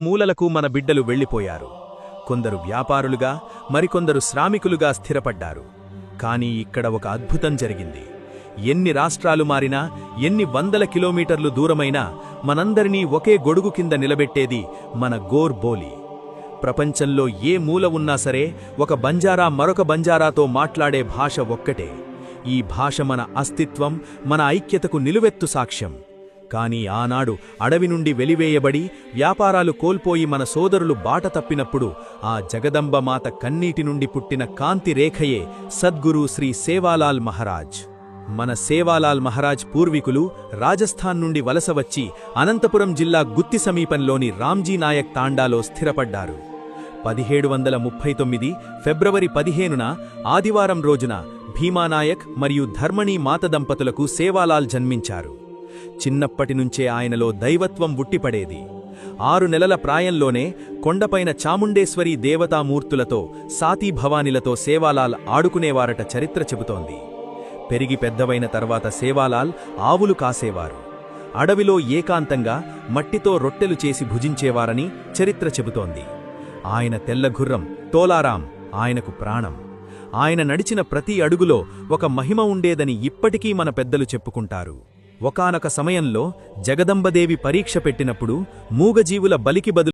మూలలకు మన బిడ్డలు వెళ్ళిపోయారు. కొందరు వ్యాపారులుగా, మరికొందరు శ్రామికులుగా స్థిరపడ్డారు. కానీ ఇక్కడ ఒక అద్భుతం జరిగింది. ఎన్ని రాష్ట్రాలు మారినా, ఎన్ని వందల కిలోమీటర్లు దూరమైనా మనందరినీ ఒకే గొడుగు కింద నిలబెట్టేది మన గోర్ బోలి. ప్రపంచంలో ఏ మూల ఉన్నా సరే ఒక బంజారా మరొక బంజారాతో మాట్లాడే భాష ఒక్కటే. ఈ భాష మన అస్తిత్వం, మన ఐక్యతకు నిలువెత్తు సాక్ష్యం. కాని ఆనాడు అడవి నుండి వెలివేయబడి వ్యాపారాలు కోల్పోయి మన సోదరులు బాట తప్పినప్పుడు ఆ జగదంబ మాత కన్నీటి నుండి పుట్టిన కాంతి రేఖయే సద్గురు శ్రీ సేవాలాల్ మహారాజ్. మన సేవాలాల్ మహారాజ్ పూర్వీకులు రాజస్థాన్ నుండి వలస వచ్చి అనంతపురం జిల్లా గుత్తి సమీపంలోని రామ్జీ నాయక్ తాండాలో స్థిరపడ్డారు. 1739 ఫిబ్రవరి 15న ఆదివారం రోజున భీమానాయక్ మరియు ధర్మణీ మాత దంపతులకు సేవాలాల్ జన్మించారు. చిన్నప్పటినుంచే ఆయనలో దైవత్వం ఉట్టిపడేది. 6 నెలల ప్రాయంలోనే కొండపైన చాముండేశ్వరీ దేవతామూర్తులతో, సాతీ భవానిలతో సేవాలాల్ ఆడుకునేవారట చరిత్ర చెబుతోంది. పెరిగి పెద్దవైన తర్వాత సేవాలాల్ ఆవులు కాసేవారు. అడవిలో ఏకాంతంగా మట్టితో రొట్టెలు చేసి భుజించేవారని చరిత్ర చెబుతోంది. ఆయన తెల్లగుర్రం తోలారాం ఆయనకు ప్రాణం. ఆయన నడిచిన ప్రతి అడుగులో ఒక మహిమ ఉండేదని ఇప్పటికీ మన పెద్దలు చెప్పుకుంటారు. ఒకానొక సమయంలో జగదంబదేవి పరీక్ష పెట్టినప్పుడు మూగజీవుల బలికి బదులు